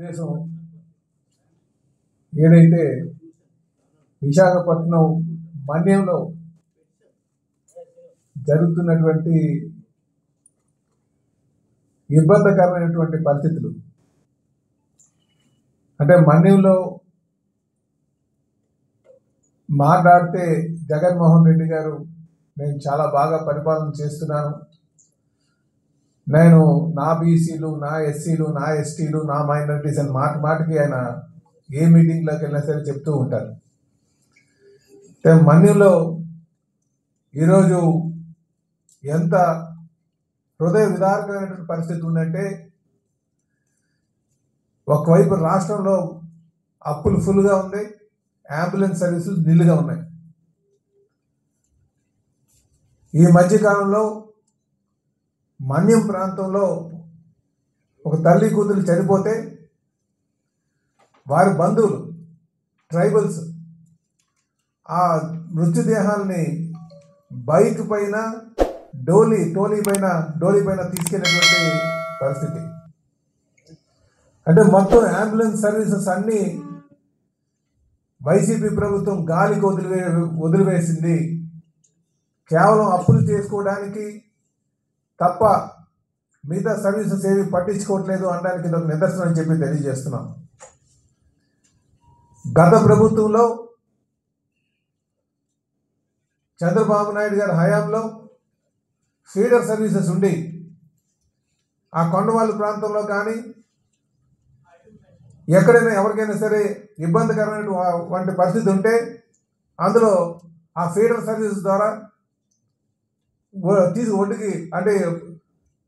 దేశం ఏదైతే విశాఖపట్నం మన్యంలో జరుగుతున్నటువంటి ఇబ్బందికరమైనటువంటి పరిస్థితులు, అంటే మన్యంలో మాట్లాడితే జగన్మోహన్ రెడ్డి గారు నేను చాలా బాగా పరిపాలన చేస్తున్నాను, నేను నా బీసీలు, నా ఎస్సీలు, నా ఎస్టీలు, నా మైనారిటీస్ అని మాటికి ఆయన ఏ మీటింగ్లోకి వెళ్ళినా సరే చెప్తూ ఉంటారు. మన్యంలో ఈరోజు ఎంత హృదయ విదారకమైనటువంటి పరిస్థితి ఉందంటే, ఒకవైపు రాష్ట్రంలో అప్పులు ఫుల్గా ఉంది, అంబులెన్స్ సర్వీసులు నిల్లుగా ఉన్నాయి. ఈ మధ్యకాలంలో మన్యం ప్రాంతంలో ఒక తల్లి కూతురు చనిపోతే వారి బంధువులు ట్రైబల్స్ ఆ మృతదేహాలని బైక్ పైన డోలీ పైన తీసుకెళ్ళినటువంటి పరిస్థితి. అంటే మొత్తం అంబులెన్స్ సర్వీసెస్ అన్నీ వైసీపీ ప్రభుత్వం గాలికి వదిలివేసింది. కేవలం అప్పులు చేసుకోవడానికి తప్ప మిగతా సర్వీసెస్ ఏవి పట్టించుకోవట్లేదు అనడానికి ఇది ఒక నిదర్శనం అని చెప్పి తెలియజేస్తున్నాం. గత ప్రభుత్వంలో చంద్రబాబు నాయుడు గారి హయాంలో ఫీడర్ సర్వీసెస్ ఉండి ఆ కొండవాళ్ళ ప్రాంతంలో కానీ ఎక్కడైనా ఎవరికైనా సరే ఇబ్బందికరమైనటువంటి పరిస్థితి ఉంటే అందులో ఆ ఫీడర్ సర్వీసెస్ ద్వారా ఒడ్డుకి అంటే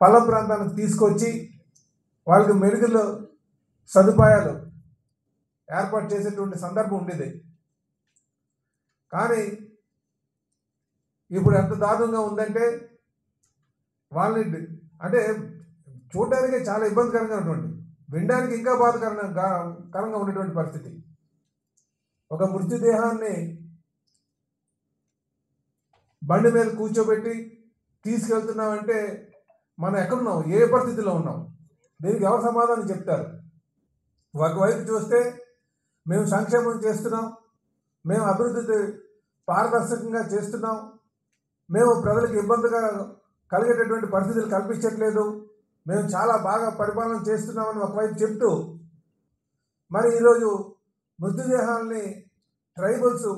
పల్లం ప్రాంతానికి తీసుకొచ్చి వాళ్ళకి మెడికల్ సదుపాయాలు ఏర్పాటు చేసేటువంటి సందర్భం ఉండేది. కానీ ఇప్పుడు ఎంత దారుణంగా ఉందంటే, వాళ్ళని అంటే చూడడానికి చాలా ఇబ్బందికరంగా ఉన్నటువంటి, వినడానికి ఇంకా బాధకరంగా ఉన్నటువంటి పరిస్థితి. ఒక మృతదేహాన్ని బండి మీద కూర్చోబెట్టి తీసుకెళ్తున్నామంటే మనం ఎక్కడున్నాం, ఏ పరిస్థితిలో ఉన్నాం, దీనికి ఎవరు సమాధానం చెప్తారు? ఒకవైపు చూస్తే మేము సంక్షేమం చేస్తున్నాం, మేము అభివృద్ధి పారదర్శకంగా చేస్తున్నాం, మేము ప్రజలకు ఇబ్బందిగా కలిగేటటువంటి పరిస్థితులు కల్పించట్లేదు, మేము చాలా బాగా పరిపాలన చేస్తున్నామని ఒకవైపు చెప్తూ, మరి ఈరోజు మృతదేహాలని ట్రైబల్స్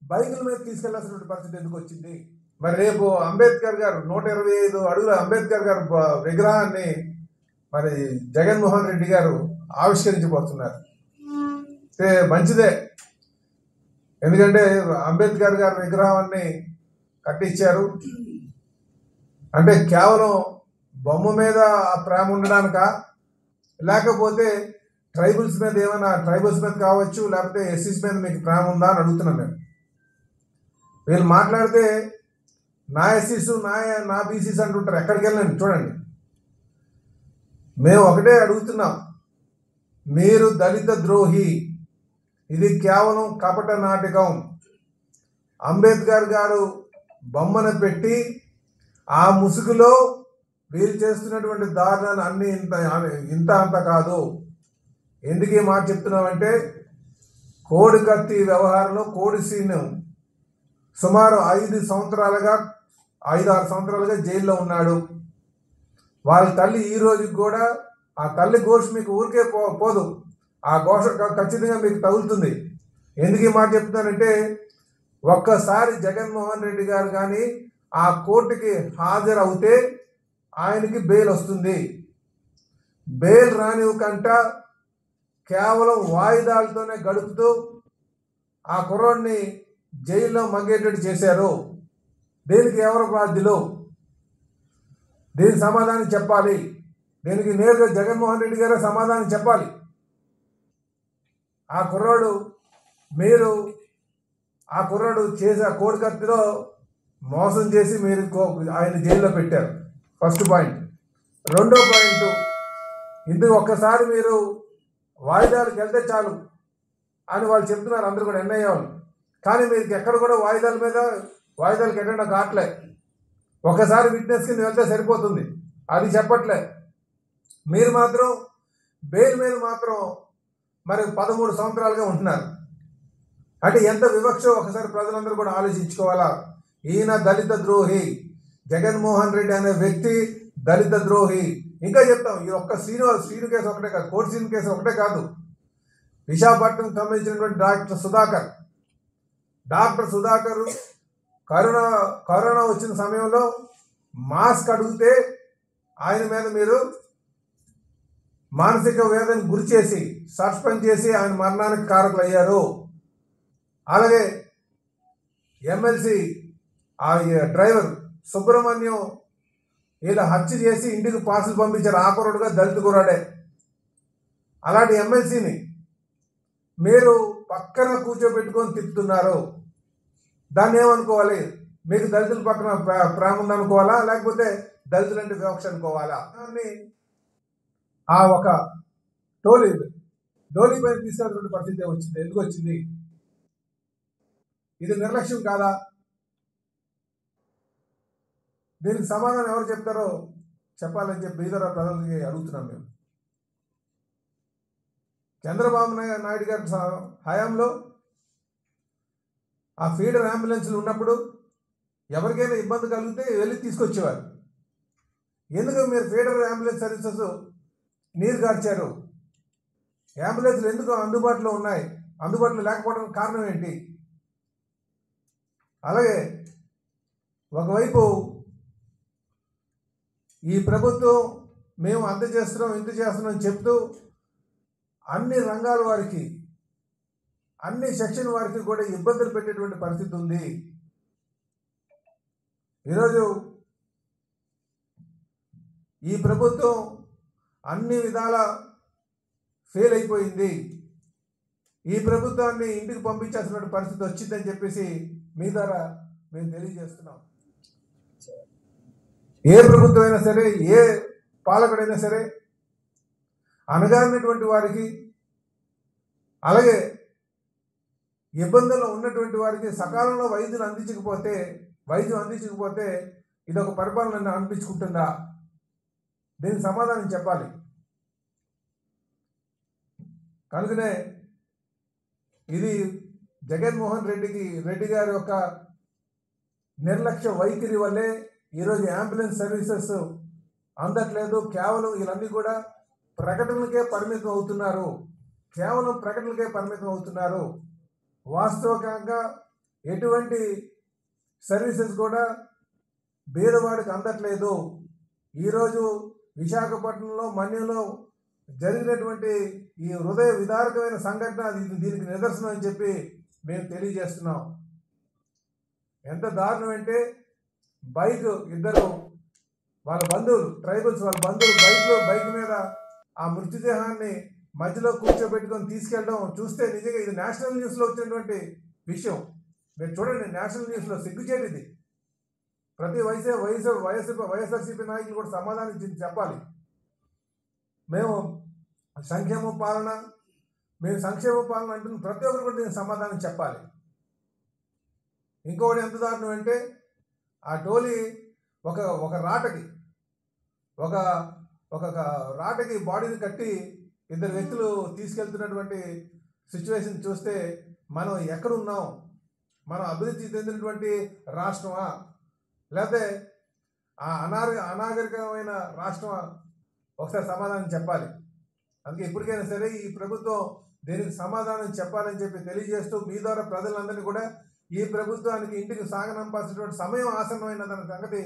బైకుల మీద తీసుకెళ్లాల్సినటువంటి పరిస్థితి ఎందుకు వచ్చింది? మరి రేపు అంబేద్కర్ గారు 125 అడుగుల అంబేద్కర్ గారు విగ్రహాన్ని మరి జగన్మోహన్ రెడ్డి గారు ఆవిష్కరించబోతున్నారు. మంచిదే, ఎందుకంటే అంబేద్కర్ గారి విగ్రహాన్ని కట్టించారు అంటే కేవలం బొమ్మ మీద ఆ ప్రేమ ఉండడానిక, లేకపోతే ట్రైబల్స్ మీద ఏమైనా ట్రైబల్స్ మీద కావచ్చు, లేకపోతే ఎస్సీస్ మీద మీకు ప్రేమ ఉందా అని అడుగుతున్నాం మేము. వీళ్ళు మాట్లాడితే నా ఎస్సీస్ నా బీసీస్ అంటుంటారు. ఎక్కడికి వెళ్ళండి చూడండి, మేము ఒకటే అడుగుతున్నాం, మీరు దళిత ద్రోహి, ఇది కేవలం కపట నాటకం. అంబేద్కర్ గారు బొమ్మను పెట్టి ఆ ముసుగులో వీళ్ళు చేస్తున్నటువంటి దారుణాలు అన్నీ ఇంత అంత కాదు. ఎందుకు ఈ మాట చెప్తున్నామంటే, కోడి కత్తి వ్యవహారంలో కోడి సీను సుమారు 5-6 సంవత్సరాలుగా జైల్లో ఉన్నాడు. వాళ్ళ తల్లి ఈ రోజుకి కూడా ఆ తల్లి ఘోష మీకు ఊరికే పోదు, ఆ ఘోష ఖచ్చితంగా మీకు తగులుతుంది. ఎందుకు ఈ మాట చెప్తున్నానంటే, ఒక్కసారి జగన్మోహన్ రెడ్డి గారు కానీ ఆ కోర్టుకి హాజరవుతే ఆయనకి బెయిల్ వస్తుంది. బెయిల్ రానివ్వకంట కేవలం వాయిదాలతోనే గడుపుతూ ఆ కుర్రాడిని జైల్లో మగ్గేటట్టు చేశారు. దీనికి ఎవరు బాధ్యులు? దీనికి సమాధానం చెప్పాలి. దీనికి నేరుగా జగన్మోహన్ రెడ్డి గారే సమాధానం చెప్పాలి. ఆ కుర్రాడు చేసే కోడి కత్తిలో మోసం చేసి మీరు ఆయన జైల్లో పెట్టారు. First point. రెండో పాయింట్, ఇందుకు ఒక్కసారి మీరు వాయిదాలకు వెళ్తే చాలు అని వాళ్ళు చెప్తున్నారు, అందరూ కూడా ఎన్ఐఏ వాళ్ళు. కానీ మీరు ఎక్కడ కూడా వాయిదాలకు ఎక్కడ కావట్లే. ఒకసారి విట్నెస్ కింద వెళ్తే సరిపోతుంది, అది చెప్పట్లే. మీరు మాత్రం బెయిల్ మీద మాత్రం మరి 13 సంవత్సరాలుగా ఉంటున్నారు. అంటే ఎంత వివక్ష ఒకసారి ప్రజలందరూ కూడా ఆలోచించుకోవాలా. ఈయన దళిత ద్రోహి, జగన్మోహన్ రెడ్డి అనే వ్యక్తి దళిత ద్రోహి. ఇంకా చెప్తాం, ఈ ఒక్క శ్రీను కేసు ఒకటే కాదు, కోటి శ్రీను కేసు ఒకటే కాదు. విశాఖపట్నం సంబంధించినటువంటి డాక్టర్ సుధాకర్ కరోనా వచ్చిన సమయంలో మాస్క్ అడిగితే ఆయన మీద మీరు మానసిక వేదనకు గురి చేసి సస్పెండ్ చేసి ఆయన మరణానికి కారకులు అయ్యారు. అలాగే ఎమ్మెల్సీ ఆ డ్రైవర్ సుబ్రహ్మణ్యం ఇలా హత్య చేసి ఇంటికి పార్సల్ పంపించారు. ఆ కుర్రాడుగా దళిత కుర్రాడే. అలాంటి ఎమ్మెల్సీని మీరు పక్కన కూర్చోబెట్టుకొని తిప్పుతున్నారు. దాన్ని ఏమనుకోవాలి? మీకు దళితుల పక్కన ప్రేమ ఉందనుకోవాలా, లేకపోతే దళితులంటే వివక్ష అనుకోవాలా? ఆ ఒక డోలీ పైన తీసుకెళ్ళినటువంటి పరిస్థితి వచ్చింది. ఎందుకు వచ్చింది? ఇది నిర్లక్ష్యం కాదా? దీనికి సమాధానం ఎవరు చెప్తారో చెప్పాలని చెప్పి ఇతర ప్రజలకి అడుగుతున్నాం. మేము చంద్రబాబు నాయుడు గారి హయాంలో ఆ ఫీడర్ అంబులెన్స్లు ఉన్నప్పుడు ఎవరికైనా ఇబ్బంది కలిగితే వెళ్ళి తీసుకొచ్చేవారు. ఎందుకు మీరు ఫీడర్ అంబులెన్స్ సర్వీసెస్ నీరు గార్చారు? అంబులెన్స్లు ఎందుకు అందుబాటులో ఉన్నాయి? అందుబాటులో లేకపోవడానికి కారణం ఏంటి? అలాగే ఒకవైపు ఈ ప్రభుత్వం మేము అంత చేస్తున్నాం ఇంత చేస్తున్నాం చెప్తూ అన్ని రంగాల వారికి, అన్ని సెక్షన్ వారికి కూడా ఇబ్బందులు పెట్టేటువంటి పరిస్థితి ఉంది. ఈరోజు ఈ ప్రభుత్వం అన్ని విధాల ఫెయిల్ అయిపోయింది. ఈ ప్రభుత్వాన్ని ఇంటికి పంపించాల్సిన పరిస్థితి వచ్చిందని చెప్పేసి మీ ద్వారా మేము తెలియజేస్తున్నాం. ఏ ప్రభుత్వం అయినా సరే, ఏ పాలకుడైనా సరే అనగారినటువంటి వారికి, అలాగే ఇబ్బందుల్లో ఉన్నటువంటి వారికి సకాలంలో వైద్యం అందించకపోతే ఇది ఒక పరిపాలన అనిపించుకుంటుందా? దీనికి సమాధానం చెప్పాలి. కనుకనే ఇది జగన్మోహన్ రెడ్డి గారి యొక్క నిర్లక్ష్య వైఖరి వల్లే ఈరోజు అంబులెన్స్ సర్వీసెస్ అందట్లేదు. కేవలం వీళ్ళన్నీ కూడా ప్రకటనలకే పరిమితం అవుతున్నారు. వాస్తవికంగా ఎటువంటి సర్వీసెస్ కూడా పేదవాడికి అందట్లేదు. ఈరోజు విశాఖపట్నంలో మన్యంలో జరిగినటువంటి ఈ హృదయ విదారకమైన సంఘటన దీనికి నిదర్శనం అని చెప్పి మేము తెలియజేస్తున్నాం. ఎంత దారుణం అంటే ఇద్దరు వాళ్ళ బంధువులు, ట్రైబల్స్ వాళ్ళ బంధువులు బైక్ మీద ఆ మృతదేహాన్ని మధ్యలో కూర్చోబెట్టుకొని తీసుకెళ్ళడం చూస్తే నిజంగా ఇది నేషనల్ న్యూస్లో వచ్చినటువంటి విషయం. మీరు చూడండి, నేషనల్ న్యూస్లో సిగ్గుచేటు ఇది. ప్రతి వైఎస్ఆర్సీపీ నాయకులు కూడా సమాధానం చెప్పాలి. మేము సంక్షేమ పాలన అంటున్న ప్రతి ఒక్కరు కూడా దీనికి సమాధానం చెప్పాలి. ఇంకొకటి ఎంత దారుణం అంటే ఆ డోలీ ఒక రాటకి బాడీని కట్టి ఇద్దరు వ్యక్తులు తీసుకెళ్తున్నటువంటి సిచ్యువేషన్ చూస్తే మనం ఎక్కడున్నాం? మనం అభివృద్ధి చెందినటువంటి రాష్ట్రమా, లేకపోతే ఆ అనాగరికమైన రాష్ట్రమా? ఒకసారి సమాధానం చెప్పాలి. అందుకే ఇప్పటికైనా సరే ఈ ప్రభుత్వం దీనికి సమాధానం చెప్పాలని చెప్పి తెలియజేస్తూ మీ ద్వారా ప్రజలందరినీ కూడా ఈ ప్రభుత్వానికి ఇంటికి సాగనంపాల్సినటువంటి సమయం ఆసన్నమైన సంగతి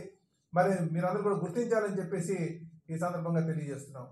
మరి మీరందరూ కూడా గుర్తించాలని చెప్పేసి ఈ సందర్భంగా తెలియజేస్తున్నాం.